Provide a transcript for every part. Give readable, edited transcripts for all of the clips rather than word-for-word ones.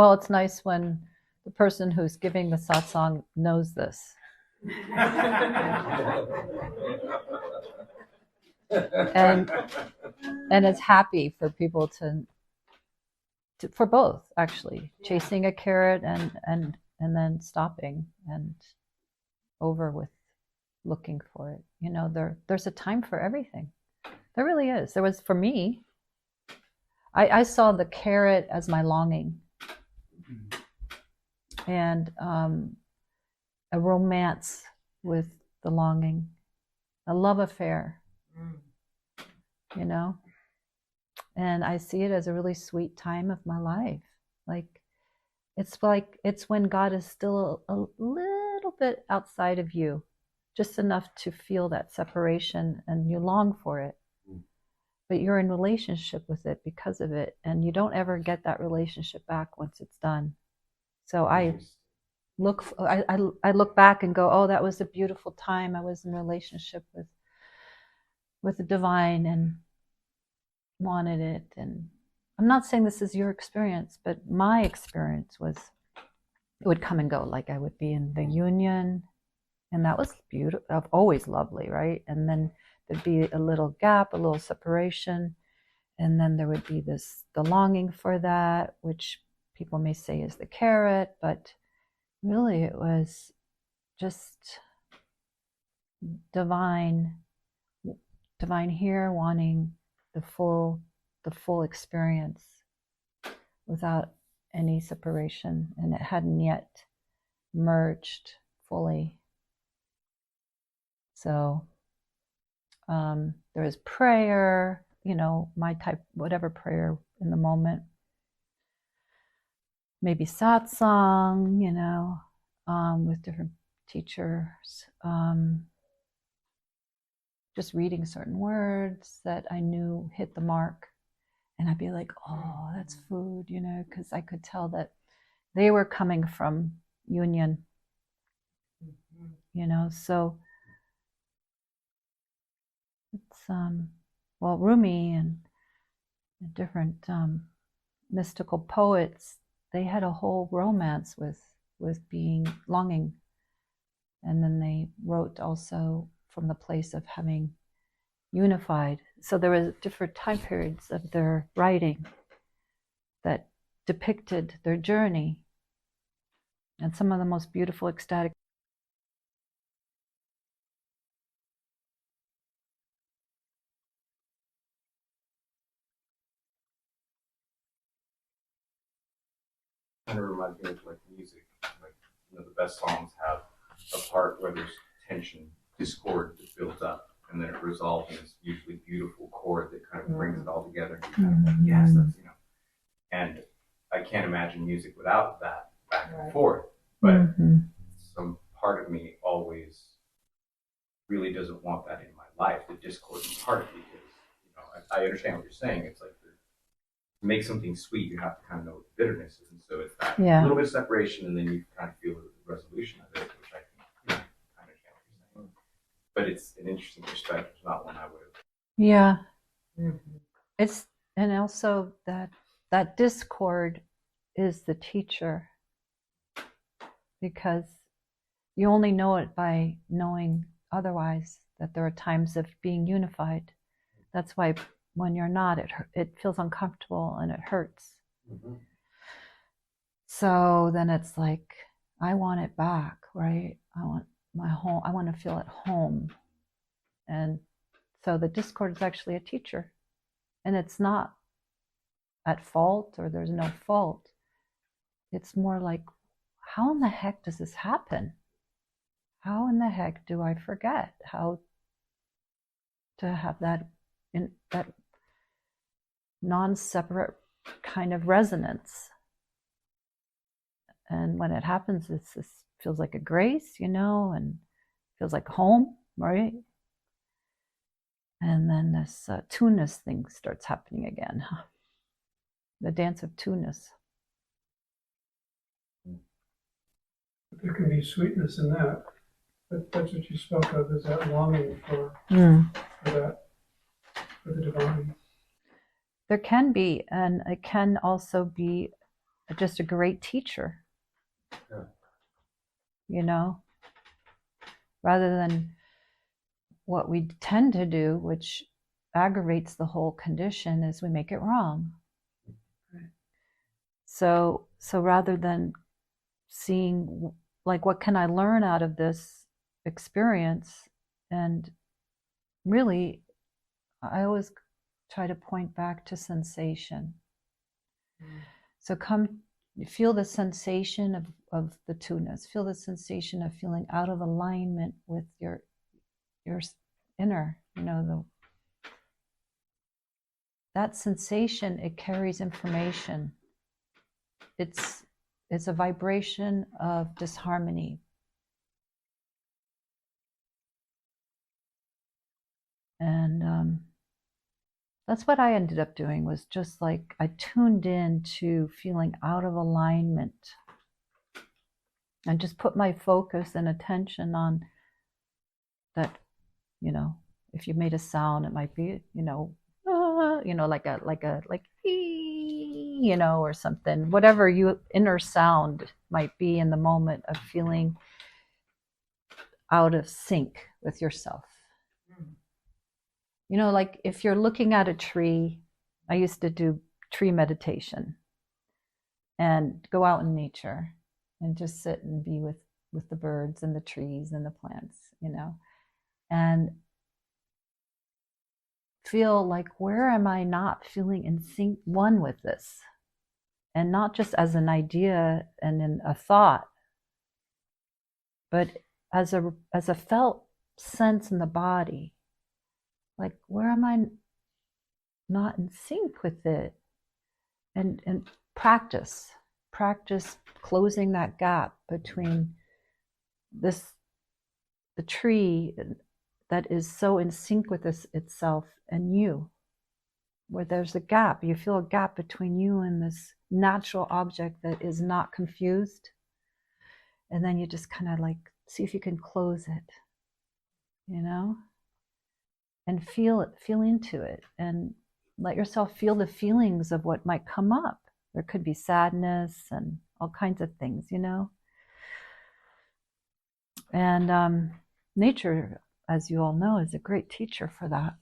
Well, it's nice when the person who's giving the satsang knows this. And it's happy for people to for both, actually, chasing a carrot and then stopping and over with looking for it. You know, there's a time for everything. There really is. There was for me. I saw the carrot as my longing, and a romance with the longing, a love affair. You know. And I see it as a really sweet time of my life. Like it's when God is still a little bit outside of you, just enough to feel that separation, and you long for it. But you're in relationship with it because of it, and you don't ever get that relationship back once it's done. So I look back and go, oh, that was a beautiful time. I was in relationship with the divine and wanted it. And I'm not saying this is your experience, but my experience was it would come and go. Like I would be in the union, and that was beautiful, always lovely, right? And then there'd be a little gap, a little separation, and then there would be the longing for that, which people may say is the carrot, but really it was just divine here wanting the full experience without any separation, and it hadn't yet merged fully. So there was prayer, you know, my type, whatever prayer in the moment. Maybe satsang, you know, with different teachers. Just reading certain words that I knew hit the mark. And I'd be like, oh, that's food, you know, because I could tell that they were coming from union, you know. So it's, well, Rumi and different mystical poets, they had a whole romance with being longing. And then they wrote also from the place of having unified. So there was different time periods of their writing that depicted their journey. And some of the most beautiful ecstatic kind of reminds me of like music. Like, you know, the best songs have a part where there's tension, discord that builds up, and then it resolves, and it's usually a beautiful chord that kind of brings it all together. And kind of like, yes, that's, you know. And I can't imagine music without that back and forth. But some part of me always really doesn't want that in my life. The discord is part of it because, you know, I understand what you're saying. It's like to make something sweet, you have to kind of know what the bitterness is, and so it's that little bit of separation, and then you kind of feel the resolution of it, which I think, you know, I understand what you're saying. But it's an interesting perspective, not one I would have. Yeah. It's, and also that discord is the teacher, because you only know it by knowing otherwise that there are times of being unified. That's why when you're not, it feels uncomfortable and it hurts. So then it's like, I want it back, right? I want my home. I want to feel at home. And so the discord is actually a teacher, and it's not at fault, or there's no fault. It's more like, how in the heck does this happen? How in the heck do I forget how to have that non-separate kind of resonance? And when it happens, it's this feels like a grace, you know, and feels like home, right? And then this two-ness thing starts happening again. The dance of two-ness. There can be sweetness in that, but that's what you spoke of, is that longing for the divine. There can be, and it can also be just a great teacher. Yeah. You know, rather than what we tend to do, which aggravates the whole condition, is we make it wrong. Right. So rather than seeing, like, what can I learn out of this experience? And really, I always try to point back to sensation. So feel the sensation of the two-ness. Feel the sensation of feeling out of alignment with your inner, that sensation, it carries information. It's a vibration of disharmony. And that's what I ended up doing, was just like I tuned in to feeling out of alignment and just put my focus and attention on that. If you made a sound, it might be, like or something, whatever your inner sound might be in the moment of feeling out of sync with yourself. Like if you're looking at a tree, I used to do tree meditation and go out in nature and just sit and be with the birds and the trees and the plants, and feel like, where am I not feeling in sync, one with this? And not just as an idea and in a thought, but as a felt sense in the body. Like, where am I not in sync with it? And practice closing that gap between the tree that is so in sync with itself and you, where there's a gap. You feel a gap between you and this natural object that is not confused. And then you just kind of like see if you can close it, and feel into it, and let yourself feel the feelings of what might come up. There could be sadness and all kinds of things, And nature, as you all know, is a great teacher for that.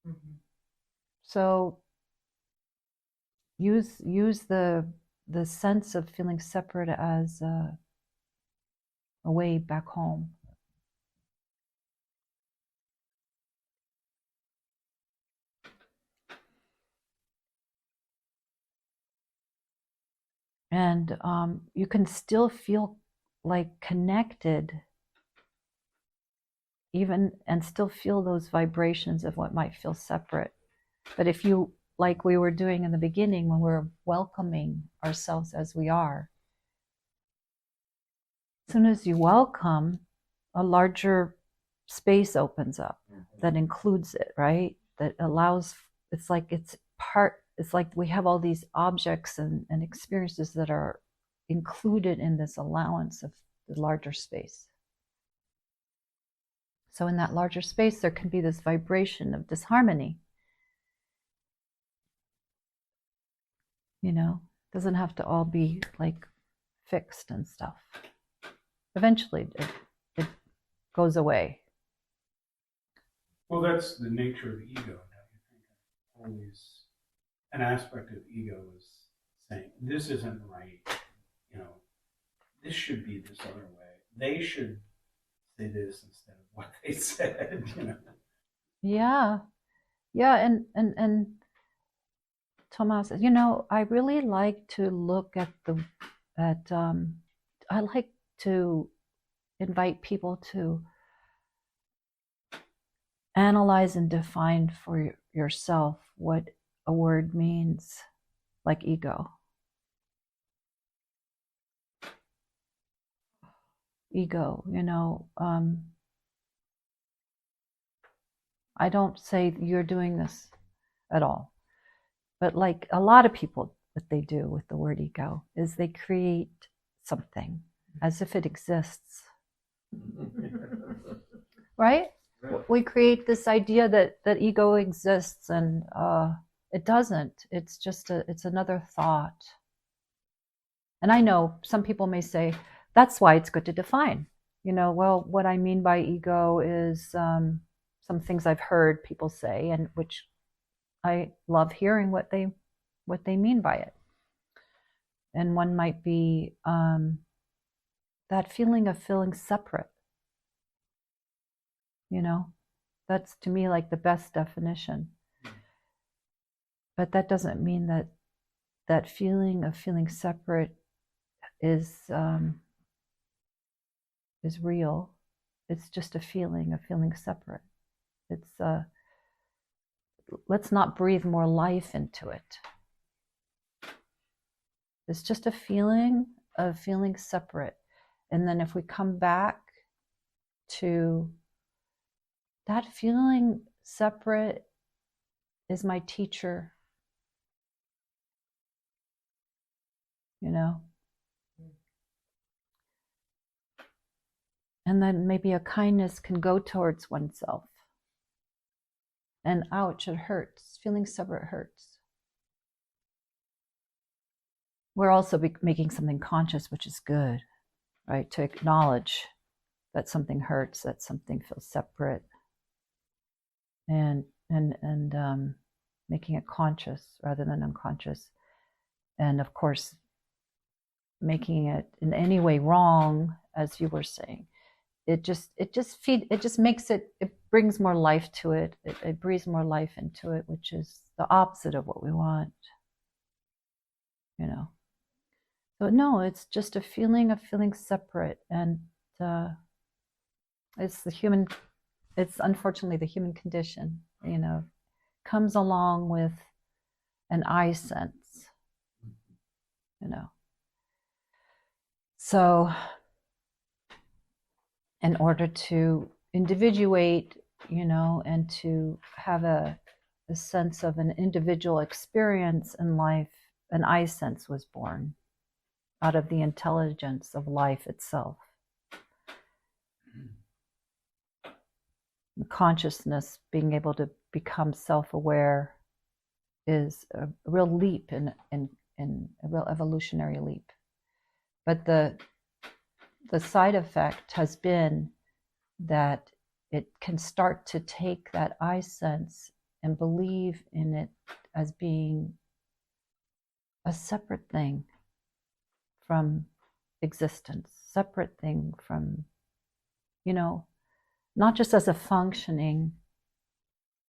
Mm-hmm. So use the sense of feeling separate as a way back home. And you can still feel like connected, even, and still feel those vibrations of what might feel separate. But if you, like we were doing in the beginning, when we're welcoming ourselves as we are, as soon as you welcome, a larger space opens up that includes it, right? That allows, it's like we have all these objects and experiences that are included in this allowance of the larger space. So in that larger space, there can be this vibration of disharmony. Doesn't have to all be like fixed and stuff. Eventually it goes away. Well, that's the nature of ego, don't you think? Always an aspect of ego is saying, this isn't right, this should be this other way. They should say this instead of what they said, Yeah, and Thomas, I really like to look at I like to invite people to analyze and define for yourself what a word means, like ego. Ego, I don't say you're doing this at all, but like a lot of people, what they do with the word ego is they create something as if it exists. Right? We create this idea that ego exists, and It doesn't. It's just it's another thought. And I know some people may say, that's why it's good to define. Well, what I mean by ego is some things I've heard people say, and which I love hearing what they mean by it. And one might be that feeling of feeling separate. That's to me like the best definition. But that doesn't mean that feeling of feeling separate is real. It's just a feeling of feeling separate. It's let's not breathe more life into it. It's just a feeling of feeling separate. And then if we come back to that feeling separate is my teacher, And then maybe a kindness can go towards oneself. And ouch, it hurts. Feeling separate hurts. We're also making something conscious, which is good, right? To acknowledge that something hurts, that something feels separate, and making it conscious rather than unconscious. And of course, making it in any way wrong, as you were saying, it just makes it brings more life to it. It breathes more life into it, which is the opposite of what we want. So no, it's just a feeling of feeling separate, and it's unfortunately the human condition. Comes along with an I sense. So in order to individuate, and to have a sense of an individual experience in life, an I sense was born out of the intelligence of life itself. Consciousness, being able to become self-aware, is a real leap in a real evolutionary leap. But the side effect has been that it can start to take that I sense and believe in it as being a separate thing from existence, separate thing from, not just as a functioning,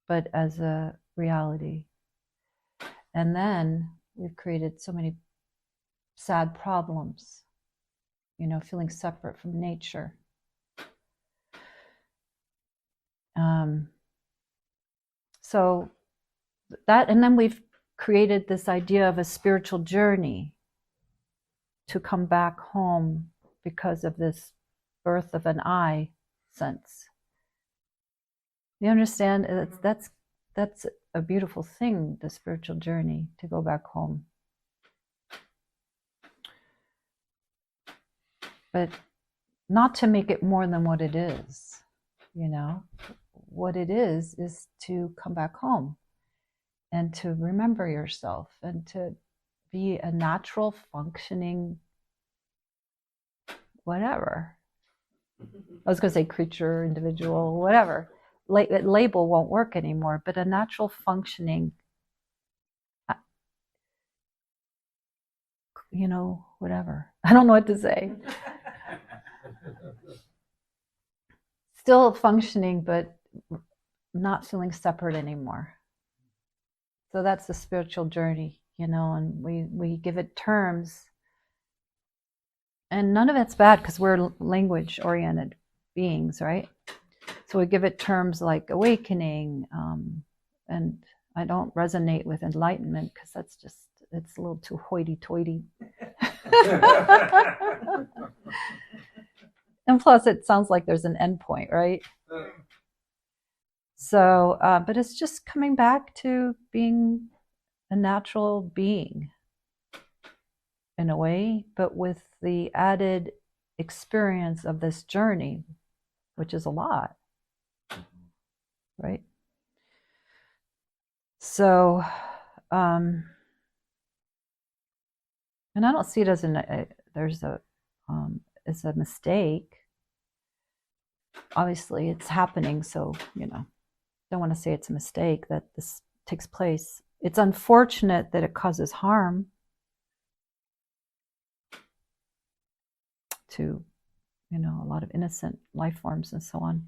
but as a reality. And then we've created so many sad problems, feeling separate from nature. So that, and then we've created this idea of a spiritual journey to come back home because of this birth of an I sense. You understand? That's a beautiful thing, the spiritual journey, to go back home. But not to make it more than what it is, What it is to come back home and to remember yourself and to be a natural functioning whatever. I was going to say creature, individual, whatever. Label won't work anymore, but a natural functioning, whatever. I don't know what to say. Still functioning, but not feeling separate anymore. So that's the spiritual journey, and we give it terms. And none of it's bad because we're language-oriented beings, right? So we give it terms like awakening, and I don't resonate with enlightenment because it's a little too hoity-toity. And plus it sounds like there's an end point, right? So, but it's just coming back to being a natural being in a way, but with the added experience of this journey, which is a lot, right? So and I don't see it as it's a mistake. Obviously, it's happening, so don't want to say it's a mistake that this takes place. It's unfortunate that it causes harm to a lot of innocent life forms and so on.